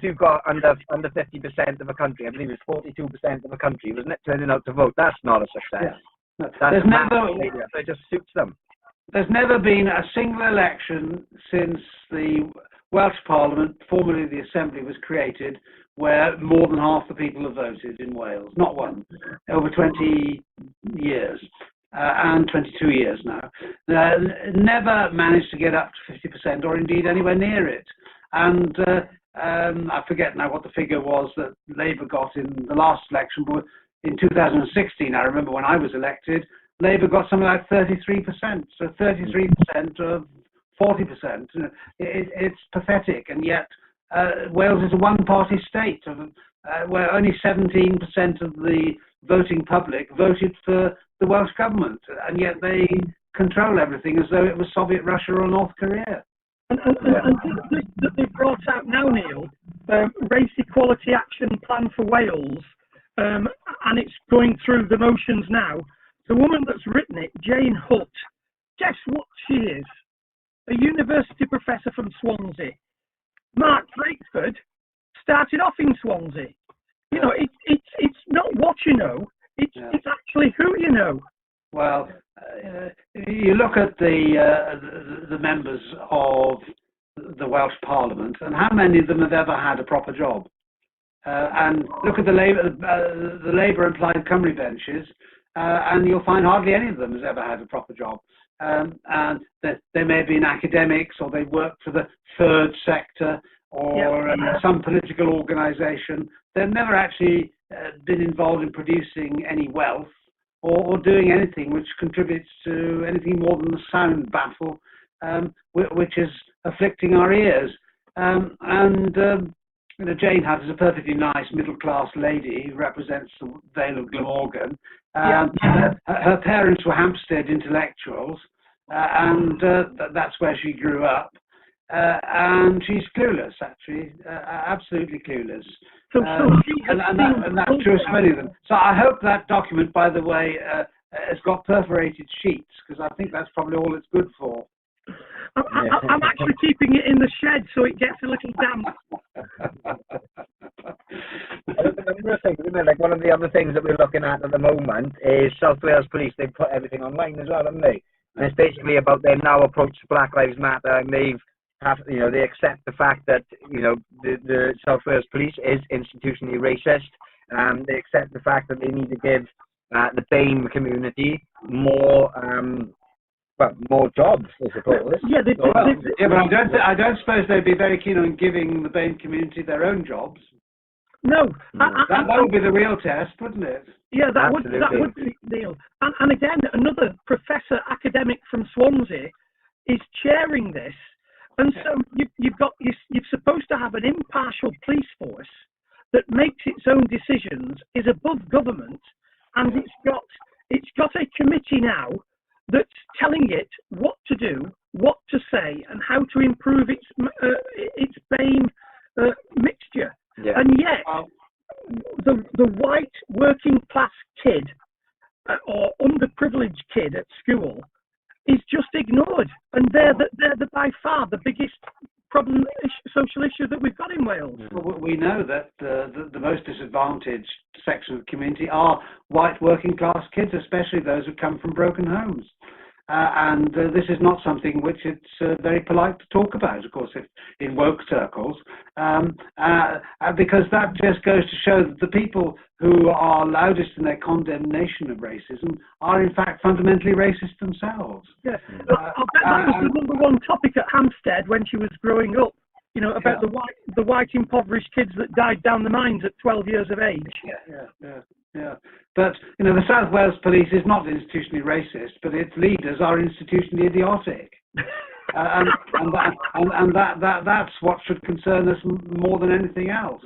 if you've got under 50% of a country, I believe it's 42% of a country, wasn't it, turning out to vote, that's not a success. Yeah. That's it just suits them. There's never been a single election since the Welsh Parliament, formerly the Assembly, was created, where more than half the people have voted in Wales. Not one. Over 20 years. And 22 years now. Never managed to get up to 50% or indeed anywhere near it. And I forget now what the figure was that Labour got in the last election, but in 2016, I remember when I was elected, Labour got something like 33%. So 33% of 40%. It's pathetic, and yet Wales is a one-party state where only 17% of the voting public voted for the Welsh government, and yet they control everything as though it was Soviet Russia or North Korea. And this that they've brought out now, Neil, Race Equality Action Plan for Wales, and it's going through the motions now. The woman that's written it, Jane Hutt, guess what she is? A university professor from Swansea. Mark Drakeford started off in Swansea. You know, it's not what you know, it's actually who you know. Well, you look at the members of the Welsh Parliament, and how many of them have ever had a proper job? And look at the Labour and Plaid Cymru benches, and you'll find hardly any of them has ever had a proper job. And they may have been academics, or they worked for the third sector, or some political organisation. They've never actually been involved in producing any wealth or doing anything which contributes to anything more than the sound battle, which is afflicting our ears. Jane Hutt is a perfectly nice middle-class lady who represents the Vale of Glamorgan. Her parents were Hampstead intellectuals, and that's where she grew up. And she's clueless, actually, absolutely clueless. And that's true of many of them. So I hope that document, by the way, has got perforated sheets, because I think that's probably all it's good for. I'm actually keeping it in the shed so it gets a little damp. Like one of the other things that we're looking at the moment is South Wales Police. They put everything online as well, haven't they? And it's basically about their now approach to Black Lives Matter, and they accept the fact that the South Wales Police is institutionally racist. They accept the fact that they need to give the BAME community more jobs, I suppose. But I don't suppose they'd be very keen on giving the BAME community their own jobs. No, that would be the real test, wouldn't it? Yeah, that would be, Neil. And again, another professor academic from Swansea is chairing this, and so you're supposed to have an impartial police force that makes its own decisions, is above government, and it's got a committee now that's telling it what to do, what to say, and how to improve its BAME mixture. Yeah. And yet, the white working class kid or underprivileged kid at school is just ignored, and they're by far the biggest social issue that we've got in Wales. Well, we know that the most disadvantaged section of the community are white working class kids, especially those who come from broken homes. And this is not something which it's very polite to talk about, of course, in woke circles, because that just goes to show that the people who are loudest in their condemnation of racism are in fact fundamentally racist themselves. Yeah, I bet that was the number one topic at Hampstead when she was growing up. About the white impoverished kids that died down the mines at 12 years of age. Yeah. But the South Wales Police is not institutionally racist, but its leaders are institutionally idiotic, and that's what should concern us more than anything else.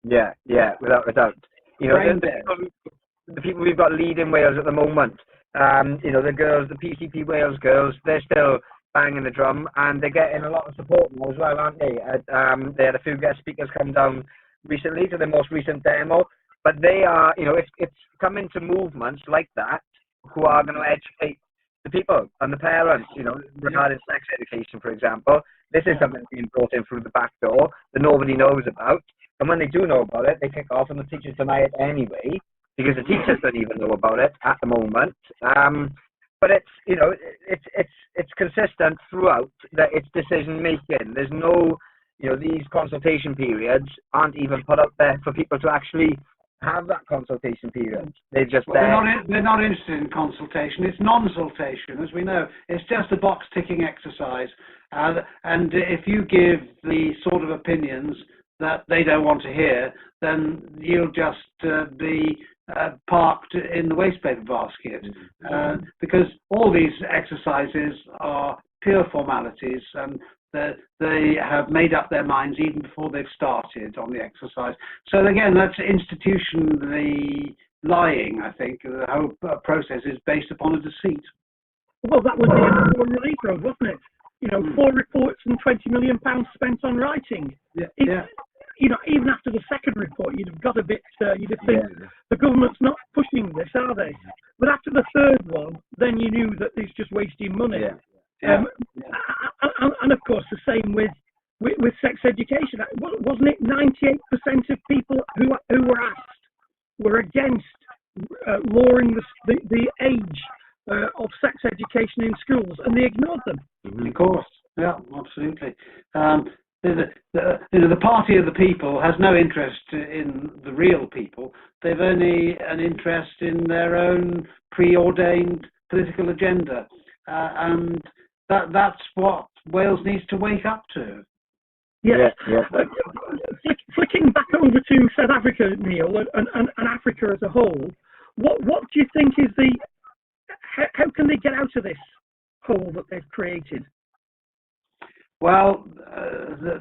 Yeah, without a doubt. The people we've got leading Wales at the moment, the girls, the PCP Wales girls, they're still banging the drum, and they're getting a lot of support now as well, aren't they? They had a few guest speakers come down recently to the most recent demo. But they are, it's coming to movements like that who are going to educate the people and the parents, you know, regarding sex education, for example. This is something that's being brought in through the back door that nobody knows about. And when they do know about it, they kick off and the teachers deny it anyway, because the teachers don't even know about it at the moment. But it's, you know, it's consistent throughout that it's decision making. There's no, you know, these consultation periods aren't even put up there for people to actually have that consultation period. They're just they're not interested in consultation. It's non-sultation, as we know. It's just a box ticking exercise. And if you give the sort of opinions that they don't want to hear, then you'll just be parked in the wastepaper basket, because all these exercises are pure formalities, and they have made up their minds even before they've started on the exercise. So again, that's institutionally lying. I think the whole process is based upon a deceit. Well, that was the relief road, wasn't it? You know, 4 reports and £20 million spent on writing. You know, even after the second report, you'd have got a bit, you'd have think the government's not pushing this, are they? But after the third one, then you knew that it's just wasting money. And of course, the same with sex education. Wasn't it 98% of people who were asked were against lowering the age of sex education in schools, and they ignored them? Of course, yeah, absolutely. The party of the people has no interest in the real people. They've only an interest in their own preordained political agenda, and that's what Wales needs to wake up to. Yes. Flicking back over to South Africa, Neil, and Africa as a whole, what do you think is how can they get out of this hole that they've created? Well,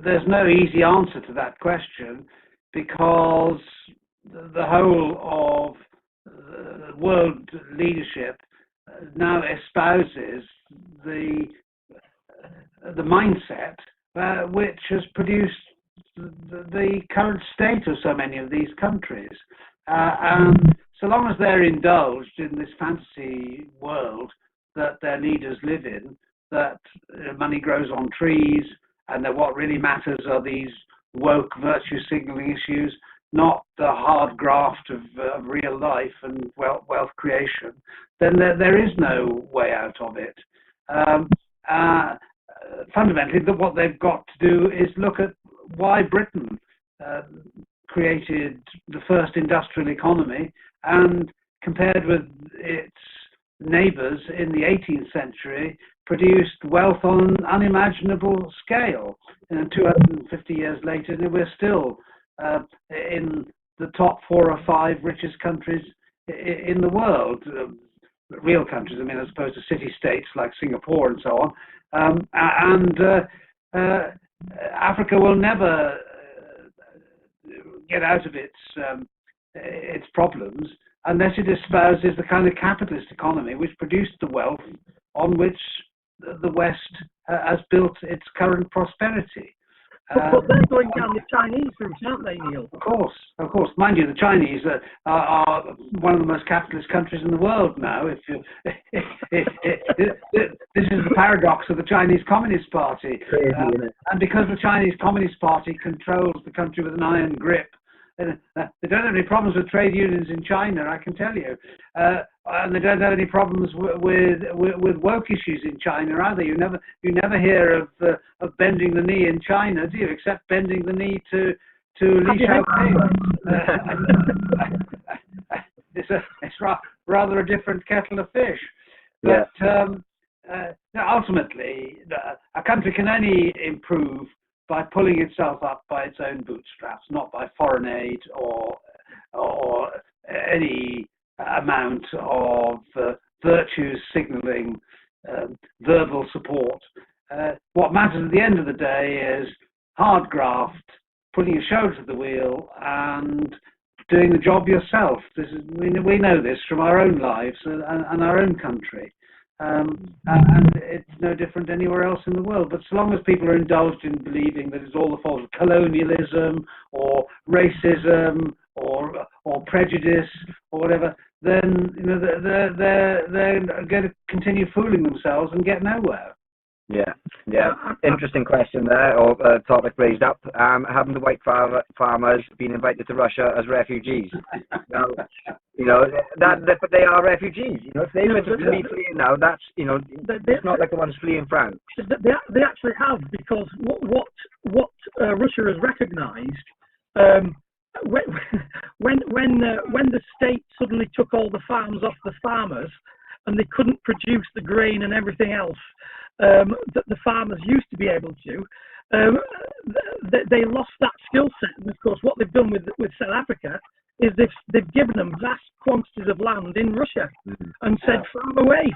there's no easy answer to that question, because the whole of world leadership now espouses the mindset which has produced the current state of so many of these countries. And so long as they're indulged in this fantasy world that their leaders live in, that money grows on trees, and that what really matters are these woke virtue signaling issues, not the hard graft of real life and wealth creation, then there is no way out of it. Fundamentally, what they've got to do is look at why Britain created the first industrial economy, and compared with its neighbours in the 18th century, produced wealth on an unimaginable scale. And 250 years later, we're still in the top 4 or 5 richest countries in the world. Real countries, I mean, as opposed to city-states like Singapore and so on. Africa will never get out of its problems unless it espouses the kind of capitalist economy which produced the wealth on which the West has built its current prosperity. But they're going down the Chinese route, aren't they, Neil? Of course. Mind you, the Chinese are one of the most capitalist countries in the world now. This is the paradox of the Chinese Communist Party. Crazy, isn't it? And because the Chinese Communist Party controls the country with an iron grip, they don't have any problems with trade unions in China, I can tell you. And they don't have any problems with woke issues in China either. You never hear of bending the knee in China, do you? Except bending the knee to Li Xiaoping. It's rather a different kettle of fish. But ultimately, a country can only improve by pulling itself up by its own bootstraps, not by foreign aid or any amount of virtue signalling, verbal support. What matters at the end of the day is hard graft, putting your shoulder to the wheel, and doing the job yourself. We know this from our own lives and our own country. And it's no different anywhere else in the world. But so long as people are indulged in believing that it's all the fault of colonialism or racism or prejudice or whatever, then they're going to continue fooling themselves and get nowhere. Yeah. Interesting question there, or topic raised up. Haven't the white farmers been invited to Russia as refugees? Now, but they are refugees. If they were to be fleeing now, that's it's not like the ones fleeing France. They actually have, because what Russia has recognised. When the state suddenly took all the farms off the farmers and they couldn't produce the grain and everything else that the farmers used to be able to, they lost that skill set. And of course, what they've done with South Africa is they've given them vast quantities of land in Russia and said farm away,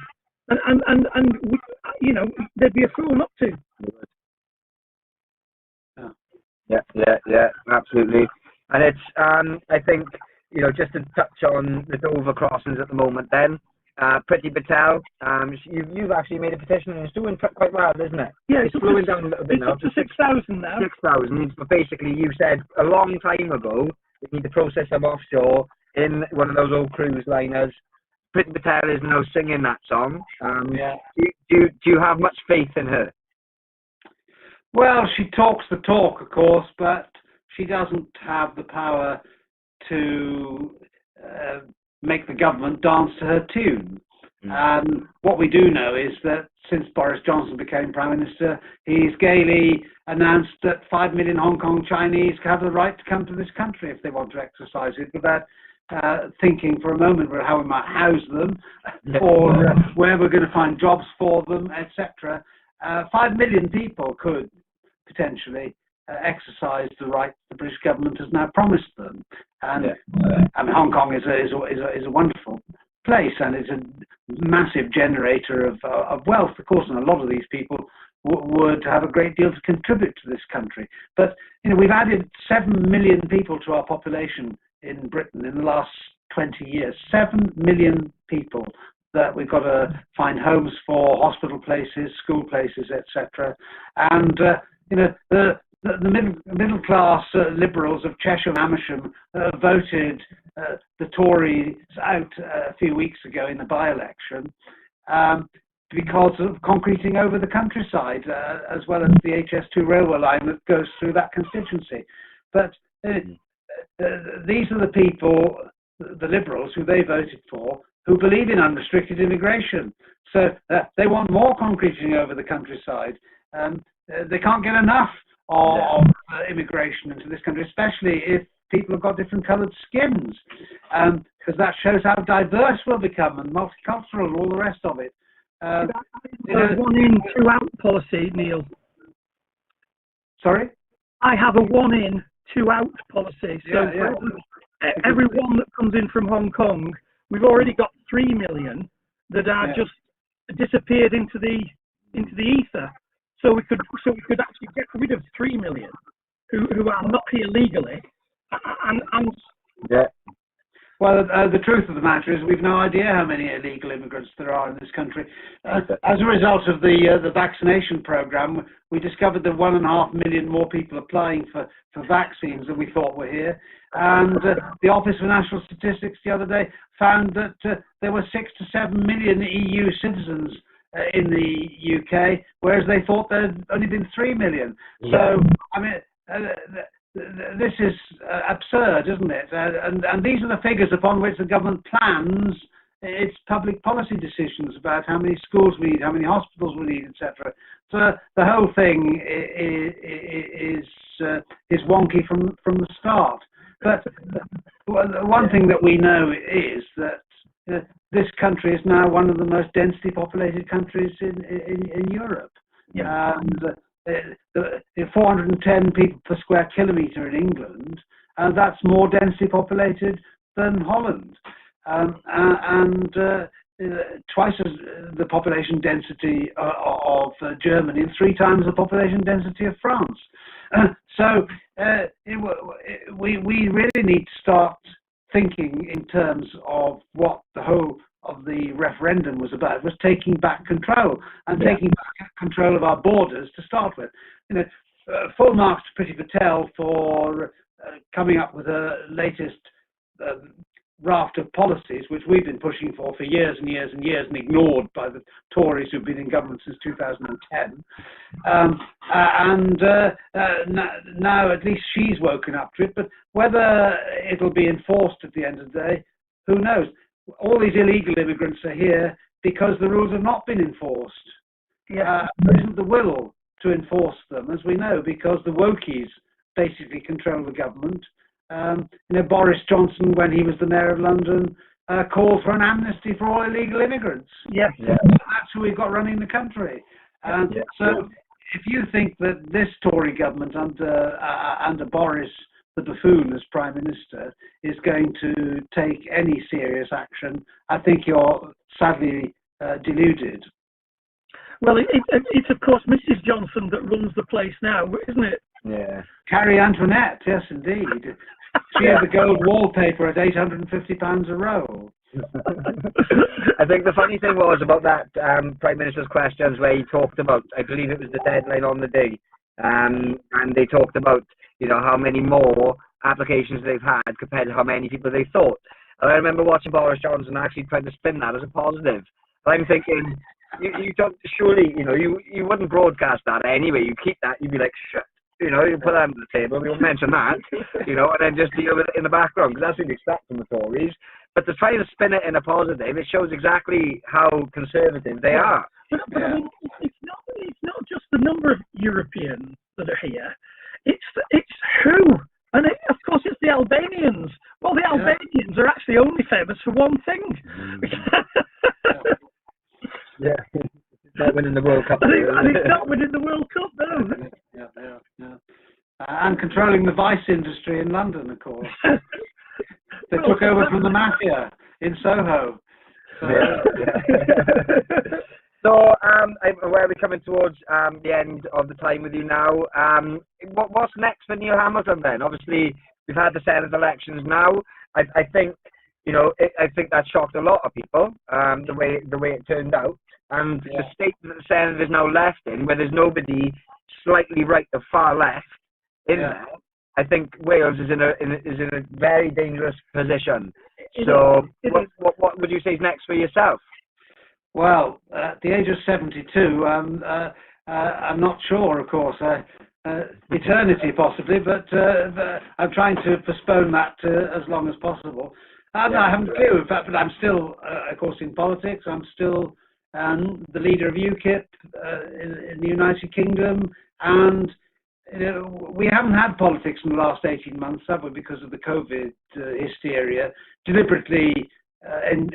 and they'd be a fool not to. Yeah, absolutely. And it's, I think, just to touch on the Dover crossings at the moment then, Priti Patel, you've actually made a petition and it's doing quite well, isn't it? Yeah, it's slowing down a little bit now. It's up to 6,000 now. 6,000, but basically you said a long time ago we need to process them offshore in one of those old cruise liners. Priti Patel is now singing that song. Do you have much faith in her? Well, she talks the talk, of course, but she doesn't have the power to make the government dance to her tune. What we do know is that since Boris Johnson became Prime Minister, he's gaily announced that 5 million Hong Kong Chinese have the right to come to this country if they want to exercise it, without thinking for a moment about how we might house them or where we're going to find jobs for them, etc. 5 million people could potentially exercise the right the British government has now promised them. And Hong Kong is a wonderful place, and it's a massive generator of wealth, of course, and a lot of these people would have a great deal to contribute to this country. But we've added 7 million people to our population in Britain in the last 20 years. 7 million people that we've got to find homes for, hospital places, school places, etc. And the middle class Liberals of Cheshire and Amersham voted the Tories out a few weeks ago in the by-election because of concreting over the countryside, as well as the HS2 railway line that goes through that constituency. But these are the people, the Liberals, who they voted for, who believe in unrestricted immigration. So they want more concreting over the countryside. They can't get enough of immigration into this country, especially if people have got different coloured skins, because that shows how diverse we'll become and multicultural and all the rest of it. One in, two out policy, Neil. Sorry? I have a 1 in, 2 out policy. So everyone that comes in from Hong Kong, we've already got 3 million that are just disappeared into the ether. So we could actually get rid of 3 million who are not here legally. Well, the truth of the matter is we've no idea how many illegal immigrants there are in this country. As a result of the vaccination program, we discovered that 1.5 million more people applying for vaccines than we thought were here. And the Office for National Statistics the other day found that there were 6 to 7 million EU citizens in the UK, whereas they thought there had only been 3 million. So, I mean, this is absurd, isn't it? And these are the figures upon which the government plans its public policy decisions about how many schools we need, how many hospitals we need, etc. So the whole thing is wonky from the start. But one thing that we know is that this country is now one of the most densely populated countries in Europe. Yeah. And 410 people per square kilometre in England, and that's more densely populated than Holland, and twice as the population density of Germany, and 3 times the population density of France. So we really need to start thinking in terms of what the whole of the referendum was about, was taking back control and taking back control of our borders to start with. Full marks to Priti Patel for coming up with her latest raft of policies which we've been pushing for years and years and years and ignored by the Tories who've been in government since 2010. Now at least she's woken up to it, but whether it'll be enforced at the end of the day, who knows? All these illegal immigrants are here because the rules have not been enforced. There isn't the will to enforce them, as we know, because the wokies basically control the government. Boris Johnson, when he was the Mayor of London, called for an amnesty for all illegal immigrants. Yes. So that's who we've got running the country. So if you think that this Tory government under Boris the buffoon as Prime Minister is going to take any serious action, I think you're sadly deluded. Well, it's of course Mrs. Johnson that runs the place now, isn't it? Yeah. Carrie Antoinette, yes indeed. She had the gold wallpaper at £850 a roll. I think the funny thing was about that Prime Minister's questions where he talked about, I believe it was the deadline on the day, and they talked about, how many more applications they've had compared to how many people they thought. And I remember watching Boris Johnson actually trying to spin that as a positive. But I'm thinking, you don't, surely, you wouldn't broadcast that anyway. You keep that, you'd be like, shit. You put that on the table, we won't mention that, and then just deal with it in the background, because that's what you expect from the Tories. But to try to spin it in a positive, it shows exactly how conservative they are. But I mean, it's not just the number of Europeans that are here, it's who. And of course, it's the Albanians. Well, the Albanians are actually only famous for one thing. Yeah. It's not winning the World Cup. And it's not winning the World Cup, no. Yeah. And controlling the vice industry in London, of course. They took over from the mafia in Soho. So, where we're coming towards the end of the time with you now. What's next for Neil Hamilton then? Obviously, we've had the Senate elections now. I think, I think that shocked a lot of people, the way it turned out. And the state that the Senate is now left in, where there's nobody slightly right or far left in there, I think Wales is in a very dangerous position. So, what would you say is next for yourself? Well, at the age of 72, I'm not sure, of course. Eternity, possibly, but I'm trying to postpone that as long as possible. I haven't a clue, in fact, but I'm still, of course, in politics. I'm still the leader of UKIP in the United Kingdom, and we haven't had politics in the last 18 months, have we, because of the COVID hysteria, deliberately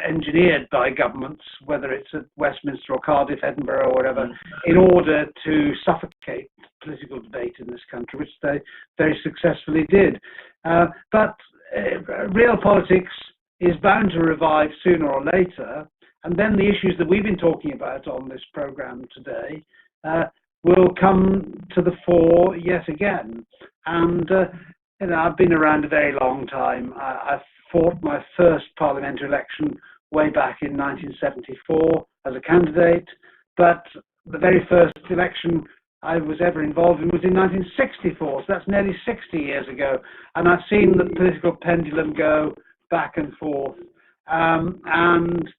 engineered by governments, whether it's at Westminster or Cardiff, Edinburgh or whatever, in order to suffocate political debate in this country, which they very successfully did. But real politics is bound to revive sooner or later, and then the issues that we've been talking about on this programme today will come to the fore yet again. And I've been around a very long time. I fought my first parliamentary election way back in 1974 as a candidate, but the very first election I was ever involved in was in 1964, so that's nearly 60 years ago, and I've seen the political pendulum go back and forth, and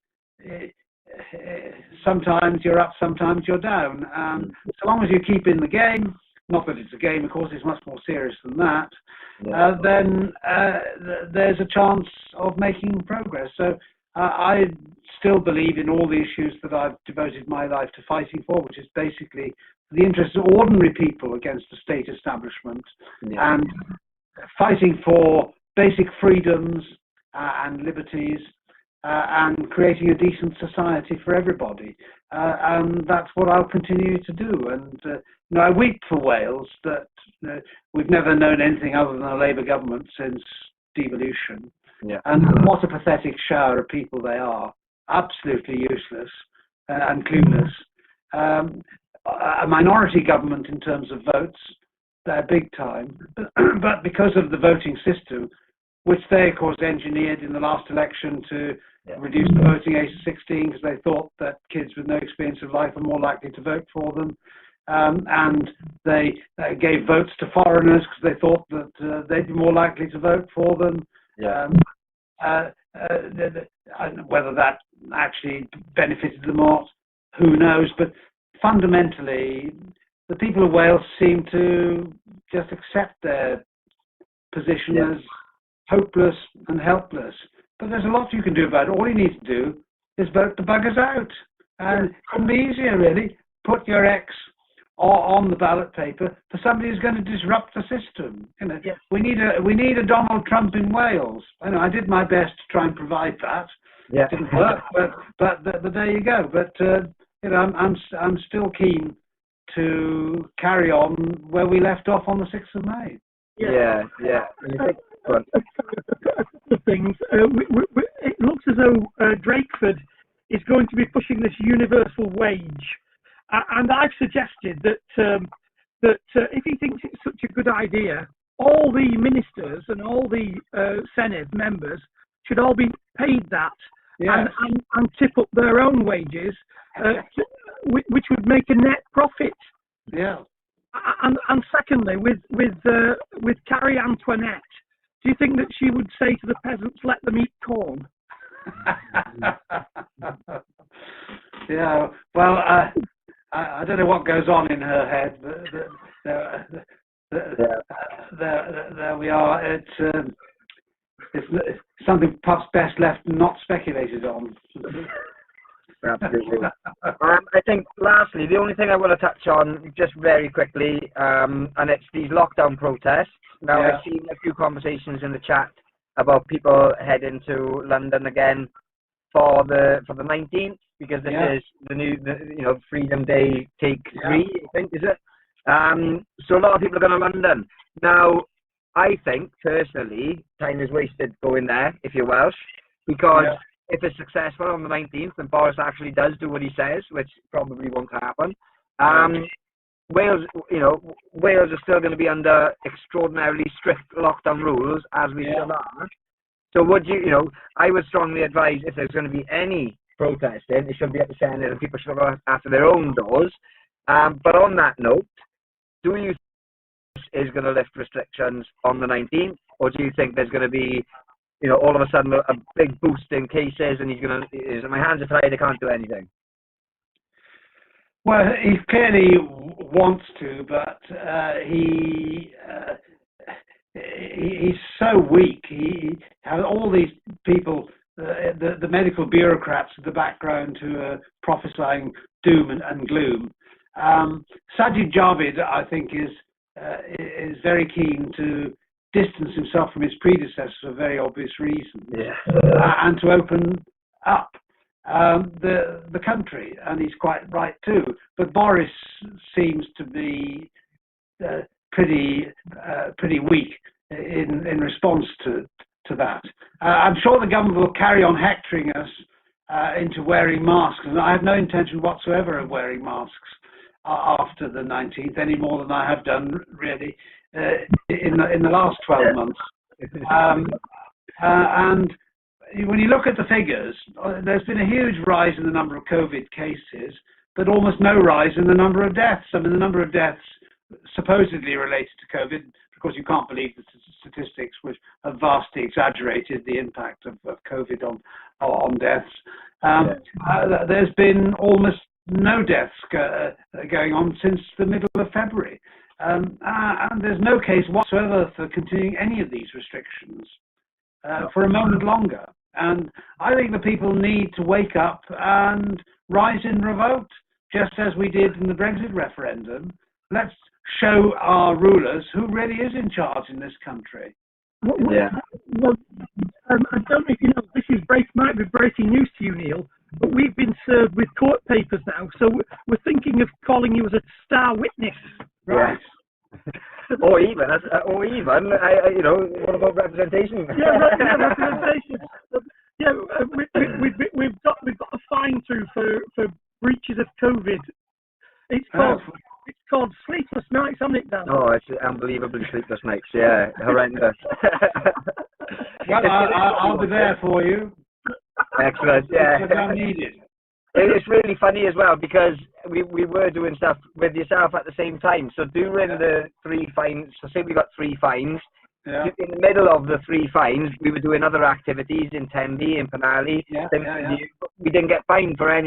sometimes you're up, sometimes you're down, and so long as you keep in the game, not that it's a game, of course, it's much more serious than that, then there's a chance of making progress. So I still believe in all the issues that I've devoted my life to fighting for, which is basically the interests of ordinary people against the state establishment, and fighting for basic freedoms and liberties, and creating a decent society for everybody. And that's what I'll continue to do. And I weep for Wales that we've never known anything other than a Labour government since devolution. And what a pathetic shower of people they are. Absolutely useless and clueless. A minority government in terms of votes, they're big time. But because of the voting system, which they, of course, engineered in the last election to reduce the voting age to 16 because they thought that kids with no experience of life are more likely to vote for them. And they gave votes to foreigners because they thought that they'd be more likely to vote for them. and whether that actually benefited them or not, who knows? But fundamentally, the people of Wales seem to just accept their position as hopeless and helpless. But there's a lot you can do about it. All you need to do is vote the buggers out. And it can be easier, really. Put your X on the ballot paper for somebody who's going to disrupt the system. You know, we need a Donald Trump in Wales. I know I did my best to try and provide that. It didn't work, but there you go. But you know, I'm still keen to carry on where we left off on the 6th of May. Things. It looks as though Drakeford is going to be pushing this universal wage, and I've suggested that if he thinks it's such a good idea, all the ministers and all the Senate members should all be paid that and tip up their own wages, which would make a net profit. Yeah. And secondly, with Carrie Antoinette, do you think that she would say to the peasants, "Let them eat corn"? Yeah. Well, I don't know what goes on in her head, but there we are. It's something perhaps best left not speculated on. Absolutely. I think lastly, the only thing I want to touch on just very quickly, and it's these lockdown protests. Now, I've seen a few conversations in the chat about people heading to London again for the 19th, because this is the new Freedom Day take 3, I think, is it? So a lot of people are going to London. Now, I think personally, time is wasted going there if you're Welsh, because if it's successful on the 19th and Boris actually does do what he says, which probably won't happen, Wales are still going to be under extraordinarily strict lockdown rules, as we still are. So I would strongly advise, if there's going to be any protesting, it should be at the Senate and people should go after their own doors. But on that note, do you think is going to lift restrictions on the 19th, or do you think there's going to be all of a sudden a big boost in cases and my hands are tied, I can't do anything? Well, he clearly wants to, but he's so weak. He has all these people, the medical bureaucrats at the background who are prophesying doom and gloom. Sajid Javid, I think, is very keen to distance himself from his predecessor for very obvious reasons, and to open up the country, and he's quite right too. But Boris seems to be pretty weak in response to that. I'm sure the government will carry on hectoring us into wearing masks, and I have no intention whatsoever of wearing masks after the 19th, any more than I have done really in the last 12 months. And when you look at the figures, there's been a huge rise in the number of COVID cases, but almost no rise in the number of deaths. I mean, the number of deaths supposedly related to COVID, because you can't believe the statistics, which have vastly exaggerated the impact of COVID on deaths. There's been almost no deaths going on since the middle of February. And there's no case whatsoever for continuing any of these restrictions for a moment longer. And I think the people need to wake up and rise in revolt, just as we did in the Brexit referendum. Let's show our rulers who really is in charge in this country. Well, I don't know if you know, this might be breaking news to you, Neil, but we've been served with court papers now, so we're thinking of calling you as a star witness. Right. or even, what about representation? Representation. We've got a fine through for breaches of COVID. It's called sleepless nights, hasn't it, Dan? Oh, it's unbelievably sleepless nights. Yeah, horrendous. Well, I'll be there for you. Excellent. Yeah. I need it. It's really funny as well, because we were doing stuff with yourself at the same time. So during the 3 fines, so say we got 3 fines, in the middle of the 3 fines, we were doing other activities in Tenby, in Penally. We didn't get fined for any